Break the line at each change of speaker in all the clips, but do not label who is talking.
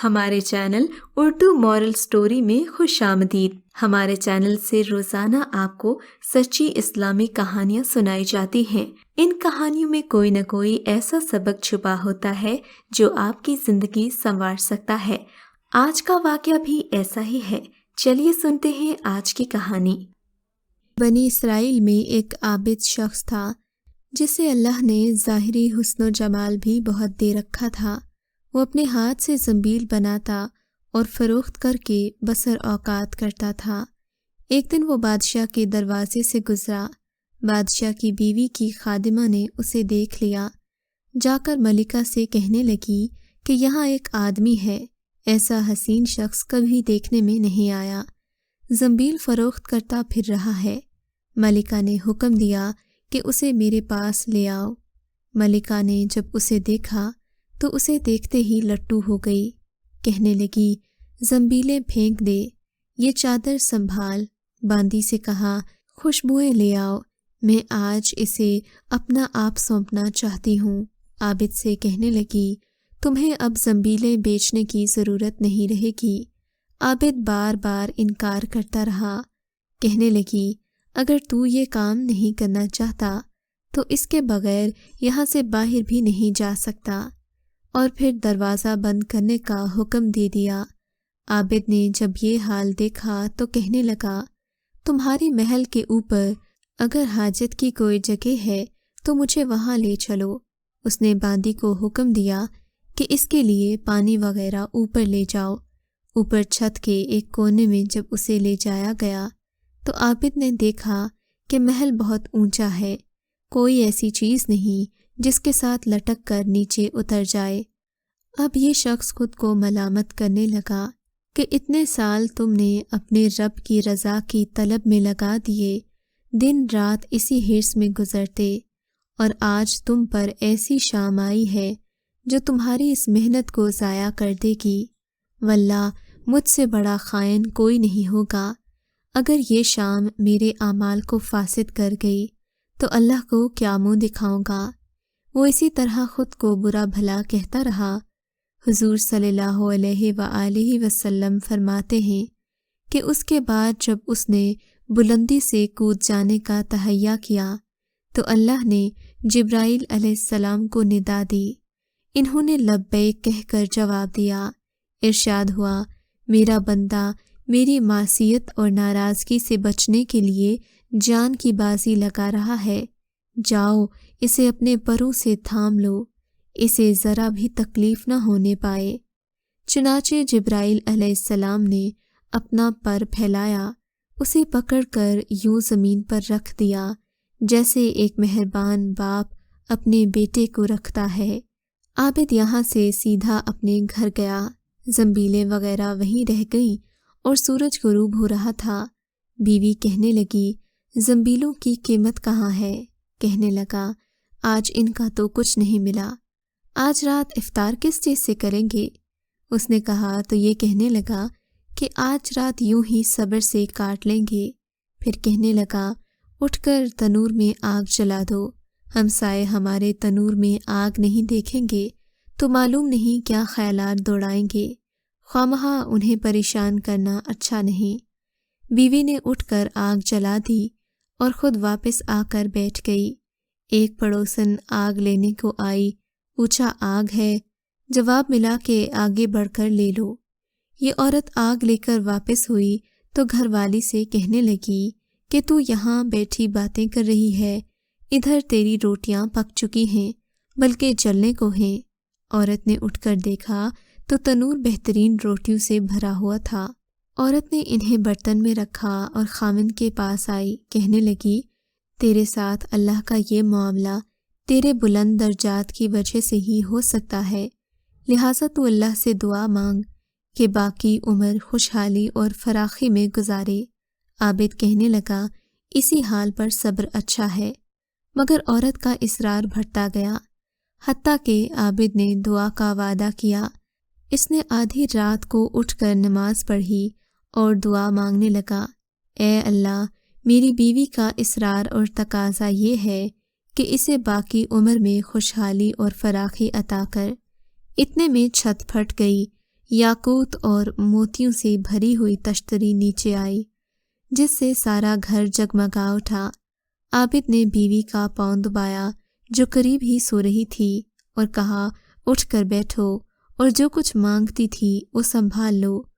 ہمارے channel Urdu moral story میں خوش آمدید۔ ہمارے چینل سے روزانہ آپ کو سچی اسلامی کہانیاں سنائی جاتی ہیں۔ ان کہانیوں میں کوئی نہ کوئی ایسا سبق چھپا ہوتا ہے جو آپ کی زندگی سنوار سکتا ہے۔ آج کا واقعہ بھی ایسا ہی ہے۔ چلیے سنتے ہیں آج کی کہانی۔
بنی اسرائیل میں ایک عابد شخص تھا جسے اللہ نے ظاہری حسن و جمال بھی بہت دے رکھا تھا۔ وہ اپنے ہاتھ سے زنبیل بناتا اور فروخت کر کے بسر اوقات کرتا تھا۔ ایک دن وہ بادشاہ کے دروازے سے گزرا۔ بادشاہ کی بیوی کی خادمہ نے اسے دیکھ لیا۔ جا کر ملکہ سے کہنے لگی کہ یہاں ایک آدمی ہے، ایسا حسین شخص کبھی دیکھنے میں نہیں آیا، زنبیل فروخت کرتا پھر رہا ہے۔ ملکہ نے حکم دیا کہ اسے میرے پاس لے آؤ۔ ملکہ نے جب اسے دیکھا تو اسے دیکھتے ہی لٹو ہو گئی۔ کہنے لگی، زنبیلیں پھینک دے، یہ چادر سنبھال۔ باندی سے کہا، خوشبوئیں لے آؤ، میں آج اسے اپنا آپ سونپنا چاہتی ہوں۔ عابد سے کہنے لگی، تمہیں اب زنبیلیں بیچنے کی ضرورت نہیں رہے گی۔ عابد بار بار انکار کرتا رہا۔ کہنے لگی، اگر تو یہ کام نہیں کرنا چاہتا تو اس کے بغیر یہاں سے باہر بھی نہیں جا سکتا، اور پھر دروازہ بند کرنے کا حکم دے دیا۔ عابد نے جب یہ حال دیکھا تو کہنے لگا، تمہاری محل کے اوپر اگر حاجت کی کوئی جگہ ہے تو مجھے وہاں لے چلو۔ اس نے باندی کو حکم دیا کہ اس کے لیے پانی وغیرہ اوپر لے جاؤ۔ اوپر چھت کے ایک کونے میں جب اسے لے جایا گیا تو عابد نے دیکھا کہ محل بہت اونچا ہے، کوئی ایسی چیز نہیں جس کے ساتھ لٹک کر نیچے اتر جائے۔ اب یہ شخص خود کو ملامت کرنے لگا کہ اتنے سال تم نے اپنے رب کی رضا کی طلب میں لگا دیے، دن رات اسی حرص میں گزرتے، اور آج تم پر ایسی شام آئی ہے جو تمہاری اس محنت کو ضائع کر دے گی۔ واللہ مجھ سے بڑا خائن کوئی نہیں ہوگا۔ اگر یہ شام میرے اعمال کو فاسد کر گئی تو اللہ کو کیا منہ دکھاؤں گا۔ وہ اسی طرح خود کو برا بھلا کہتا رہا۔ حضور صلی اللہ علیہ وآلہ وسلم فرماتے ہیں کہ اس کے بعد جب اس نے بلندی سے کود جانے کا تہیہ کیا تو اللہ نے جبرائیل علیہ السلام کو ندا دی۔ انہوں نے لبیک کہہ کر جواب دیا۔ ارشاد ہوا، میرا بندہ میری معصیت اور ناراضگی سے بچنے کے لیے جان کی بازی لگا رہا ہے، جاؤ اسے اپنے پروں سے تھام لو، اسے ذرا بھی تکلیف نہ ہونے پائے۔ چنانچہ جبرائیل علیہ السلام نے اپنا پر پھیلایا، اسے پکڑ کر یوں زمین پر رکھ دیا جیسے ایک مہربان باپ اپنے بیٹے کو رکھتا ہے۔ عابد یہاں سے سیدھا اپنے گھر گیا۔ زنبیلیں وغیرہ وہیں رہ گئیں اور سورج غروب ہو رہا تھا۔ بیوی کہنے لگی، زنبیلوں کی قیمت کہاں ہے؟ کہنے لگا، آج ان کا تو کچھ نہیں ملا، آج رات افطار کس چیز سے کریں گے؟ اس نے کہا تو یہ کہنے لگا کہ آج رات یوں ہی صبر سے کاٹ لیں گے۔ پھر کہنے لگا، اٹھ کر تنور میں آگ جلا دو، ہمسائے ہمارے تنور میں آگ نہیں دیکھیں گے تو معلوم نہیں کیا خیالات دوڑائیں گے، خواہ انہیں پریشان کرنا اچھا نہیں۔ بیوی نے اٹھ کر آگ جلا دی اور خود واپس آ کر بیٹھ گئی۔ ایک پڑوسن آگ لینے کو آئی، پوچھا آگ ہے؟ جواب ملا کہ آگے بڑھ کر لے لو۔ یہ عورت آگ لے کر واپس ہوئی تو گھر والی سے کہنے لگی کہ تو یہاں بیٹھی باتیں کر رہی ہے، ادھر تیری روٹیاں پک چکی ہیں بلکہ جلنے کو ہیں۔ عورت نے اٹھ کر دیکھا تو تنور بہترین روٹیوں سے بھرا ہوا تھا۔ عورت نے انہیں برتن میں رکھا اور خاوند کے پاس آئی، کہنے لگی، تیرے ساتھ اللہ کا یہ معاملہ تیرے بلند درجات کی وجہ سے ہی ہو سکتا ہے، لہٰذا تو اللہ سے دعا مانگ کہ باقی عمر خوشحالی اور فراخی میں گزارے۔ عابد کہنے لگا، اسی حال پر صبر اچھا ہے، مگر عورت کا اصرار بڑھتا گیا، حتیٰ کہ عابد نے دعا کا وعدہ کیا۔ اس نے آدھی رات کو اٹھ کر نماز پڑھی اور دعا مانگنے لگا، اے اللہ، میری بیوی کا اصرار اور تقاضا یہ ہے کہ اسے باقی عمر میں خوشحالی اور فراخی عطا کر۔ اتنے میں چھت پھٹ گئی، याकूत और मोतियों से भरी हुई तश्तरी नीचे आई, जिससे सारा घर जगमगा उठा। आबिद ने बीवी का पांव दबाया जो करीब ही सो रही थी और कहा, उठ कर बैठो और जो कुछ मांगती थी वो संभाल लो।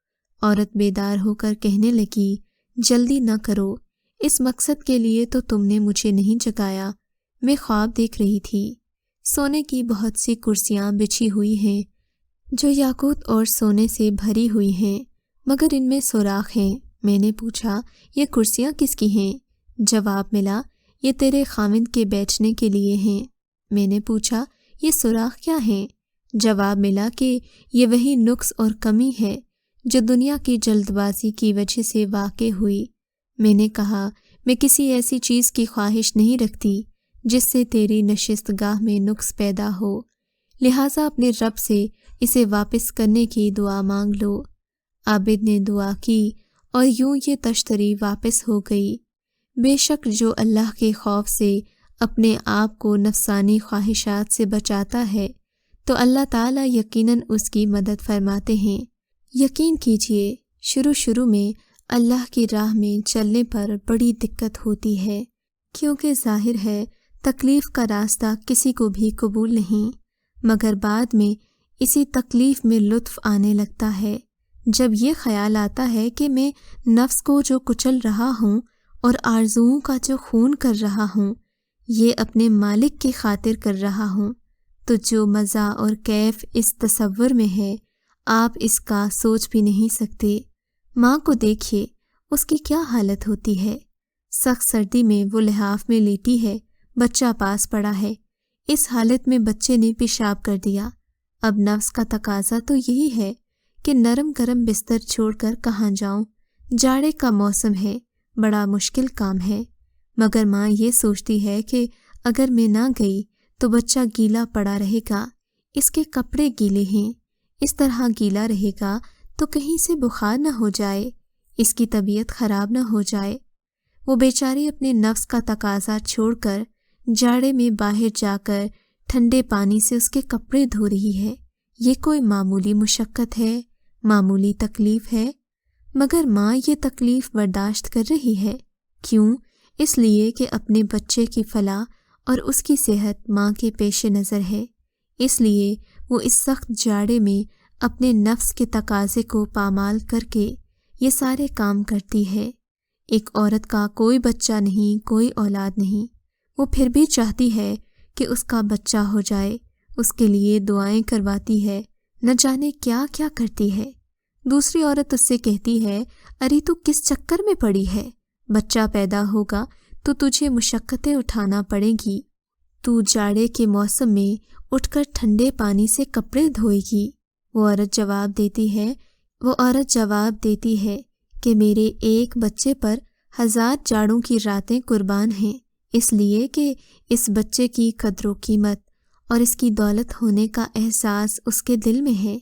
औरत बेदार होकर कहने लगी, जल्दी न करो, इस मकसद के लिए तो तुमने मुझे नहीं जगाया। मैं ख्वाब देख रही थी। सोने की बहुत सी कुर्सियां बिछी हुई हैं जो याकूत और सोने से भरी हुई हैं, मगर इनमें सुराख हैं। मैंने पूछा, ये कुर्सियां किसकी हैं? जवाब मिला, ये तेरे खाविंद के बैठने के लिए हैं। मैंने पूछा, ये सुराख क्या हैं? जवाब मिला कि ये वही नुक्स और कमी है जो दुनिया की जल्दबाजी की वजह से वाक़े हुई। मैंने कहा, मैं किसी ऐसी चीज़ की ख्वाहिश नहीं रखती जिससे तेरी नशिस्तगाह में नुक्स पैदा हो, लिहाजा अपने रब से इसे वापस करने की दुआ मांग लो। आबिद ने दुआ की और यूं ये तश्तरी वापस हो गई। बेशक जो अल्लाह के खौफ से अपने आप को नफसानी ख्वाहिशात से बचाता है तो अल्लाह ताला यकीनन उसकी मदद फरमाते हैं। यकीन कीजिए, शुरू में अल्लाह की राह में चलने पर बड़ी दिक्कत होती है, क्योंकि जाहिर है तकलीफ़ का रास्ता किसी को भी कबूल नहीं, मगर बाद में इसी तकलीफ़ में लुत्फ़ आने लगता है जब ये ख्याल आता है कि मैं नफ्स को जो कुचल रहा हूँ और आरज़ुओं का जो खून कर रहा हूँ, ये अपने मालिक की खातिर कर रहा हूँ। तो जो मज़ा और कैफ इस तसव्वुर में है, आप इसका सोच भी नहीं सकते। माँ को देखिए, उसकी क्या हालत होती है। सख्त सर्दी में वो लिहाफ में लेटी है, बच्चा पास पड़ा है। इस हालत में बच्चे ने पेशाब कर दिया। अब नफ्स का तकाजा तो यही है कि नरम गरम बिस्तर छोड़कर कहाँ जाऊं। जाड़े का मौसम है, बड़ा मुश्किल काम है। मगर माँ ये सोचती है कि अगर मैं ना गई तो बच्चा गीला पड़ा रहेगा, इसके कपड़े गीले हैं, इस तरह गीला रहेगा तो कहीं से बुखार न हो जाए, इसकी तबीयत खराब न हो जाए। वो बेचारी अपने नफ्स का तकाजा छोड़कर जाड़े में बाहर जाकर ठंडे पानी से उसके कपड़े धो रही है। ये कोई मामूली मुशक्क़त है, मामूली तकलीफ़ है, मगर माँ ये तकलीफ़ बर्दाश्त कर रही है। क्यों? इसलिए कि अपने बच्चे की फलाह और उसकी सेहत माँ के पेश नज़र है। इसलिए वो इस सख्त जाड़े में अपने नफ्स के तकाजे को पामाल करके ये सारे काम करती है। एक औरत का कोई बच्चा नहीं, कोई औलाद नहीं, वो फिर भी चाहती है कि उसका बच्चा हो जाए, उसके लिए दुआएं करवाती है, न जाने क्या क्या करती है। दूसरी औरत उससे कहती है, अरे तू किस चक्कर में पड़ी है? बच्चा पैदा होगा तो तुझे मुशक्क़तें उठाना पड़ेगी। तू जाड़े के मौसम में उठकर ठंडे पानी से कपड़े धोएगी। वो औरत जवाब देती है कि मेरे एक बच्चे पर 1000 जाड़ों की रातें कुर्बान हैं, इसलिए कि इस बच्चे की कद्र कीमत और इसकी दौलत होने का एहसास उसके दिल में है।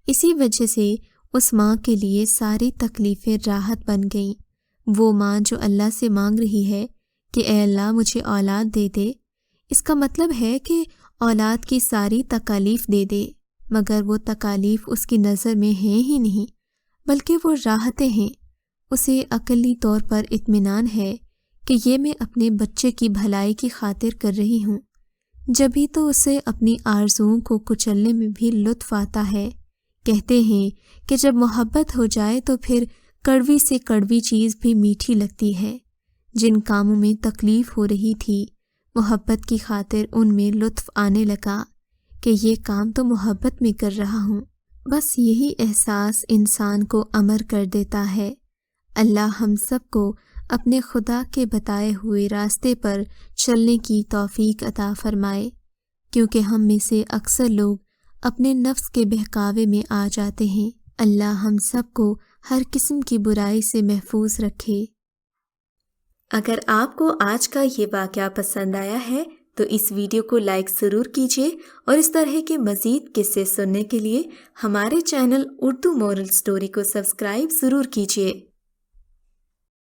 इसी वजह से उस माँ के लिए सारी तकलीफ़ें राहत बन गईं। वो माँ जो अल्लाह से मांग रही है कि ए अल्लाह मुझे औलाद दे दे, इसका मतलब है कि औलाद की सारी तकालीफ़ दे दे, मगर वो तकालीफ़ उसकी नज़र में हैं ही नहीं, बल्कि वो राहतें हैं। उसे अक़ली तौर पर इत्मीनान है कि ये मैं अपने बच्चे की भलाई की खातिर कर रही हूँ। जभी तो उसे अपनी आरज़ुओं को कुचलने में भी लुत्फ़ आता है। कहते हैं कि जब मोहब्बत हो जाए तो फिर कड़वी से कड़वी चीज़ भी मीठी लगती है। जिन कामों में तकलीफ़ हो रही थी, मोहब्बत की खातिर उनमें लुत्फ़ आने लगा कि ये काम तो मोहब्बत में कर रहा हूँ। बस यही एहसास इंसान को अमर कर देता है। अल्लाह हम सबको अपने खुदा के बताए हुए रास्ते पर चलने की तौफीक अता फरमाए, क्योंकि हम में से अक्सर लोग अपने नफ्स के बहकावे में आ जाते हैं। अल्लाह हम सबको हर किस्म की बुराई से महफूज रखे।
अगर आपको आज का ये वाक़या पसंद आया है तो इस वीडियो को लाइक ज़रूर कीजिए और इस तरह के मज़ीद किस्से सुनने के लिए हमारे चैनल उर्दू मॉरल स्टोरी को सब्सक्राइब ज़रूर कीजिए।